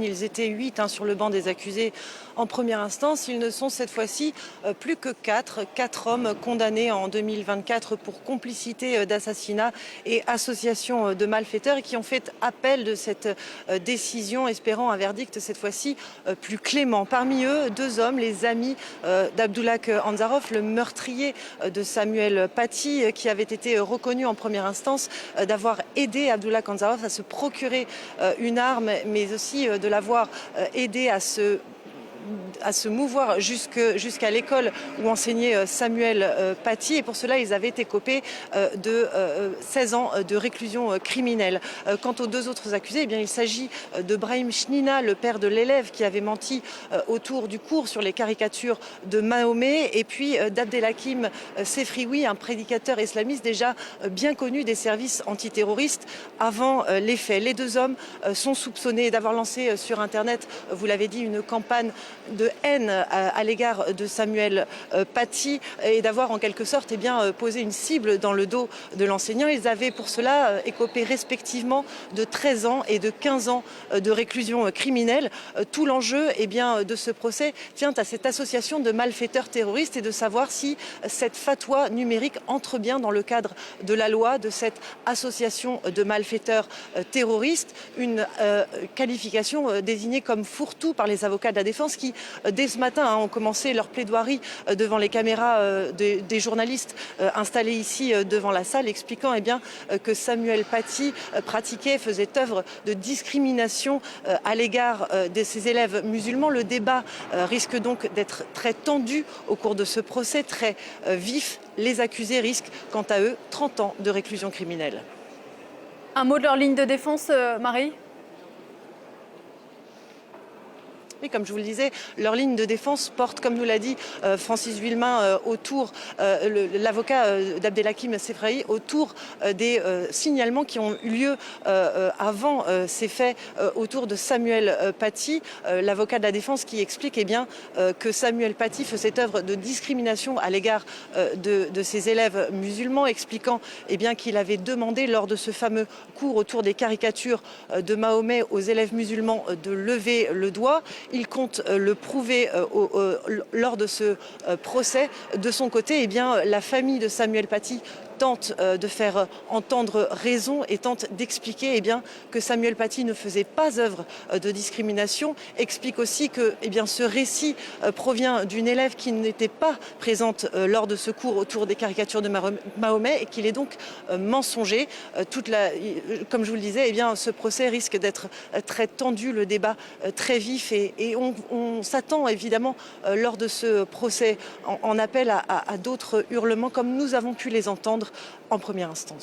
Ils étaient 8 sur le banc des accusés en première instance. Ils ne sont cette fois-ci plus que 4. 4 hommes condamnés en 2024 pour complicité d'assassinat et association de malfaiteurs et qui ont fait appel de cette décision, espérant un verdict cette fois-ci plus clément. Parmi eux, 2 hommes, les amis d'Abdullah Hanzaroff, le meurtrier de Samuel Paty, qui avait été reconnu en première instance d'avoir aidé Abdullah Hanzaroff à se procurer une arme, mais aussi de l'avoir aidé à se mouvoir jusqu'à l'école où enseignait Samuel Paty. Et pour cela, ils avaient été copés de 16 ans de réclusion criminelle. Quant aux 2 autres accusés, eh bien, il s'agit de Brahim Chnina, le père de l'élève qui avait menti autour du cours sur les caricatures de Mahomet, et puis d'Abdelhakim Sefrioui, un prédicateur islamiste déjà bien connu des services antiterroristes avant les faits. Les 2 hommes sont soupçonnés d'avoir lancé sur Internet, vous l'avez dit, une campagne de haine à l'égard de Samuel Paty et d'avoir en quelque sorte posé une cible dans le dos de l'enseignant. Ils avaient pour cela écopé respectivement de 13 ans et de 15 ans de réclusion criminelle. Tout l'enjeu de ce procès tient à cette association de malfaiteurs terroristes et de savoir si cette fatwa numérique entre bien dans le cadre de la loi de cette association de malfaiteurs terroristes, une qualification désignée comme fourre-tout par les avocats de la défense qui, dès ce matin, ont commencé leur plaidoirie devant les caméras des journalistes installés ici devant la salle, expliquant que Samuel Paty faisait œuvre de discrimination à l'égard de ses élèves musulmans. Le débat risque donc d'être très tendu au cours de ce procès, très vif. Les accusés risquent, quant à eux, 30 ans de réclusion criminelle. Un mot de leur ligne de défense, Marie ? Oui, comme je vous le disais, leur ligne de défense porte, comme nous l'a dit Francis Vuillemin, l'avocat d'Abdelhakim Sefrioui, autour des signalements qui ont eu lieu avant ces faits autour de Samuel Paty. L'avocat de la défense qui explique que Samuel Paty faisait œuvre de discrimination à l'égard de ses élèves musulmans, expliquant qu'il avait demandé lors de ce fameux cours autour des caricatures de Mahomet aux élèves musulmans de lever le doigt. Il compte le prouver lors de ce procès. De son côté, la famille de Samuel Paty tente de faire entendre raison et tente d'expliquer que Samuel Paty ne faisait pas œuvre de discrimination. Explique aussi que ce récit provient d'une élève qui n'était pas présente lors de ce cours autour des caricatures de Mahomet et qu'il est donc mensonger. Comme je vous le disais, ce procès risque d'être très tendu, le débat très vif et on s'attend évidemment lors de ce procès en appel à d'autres hurlements comme nous avons pu les entendre en première instance.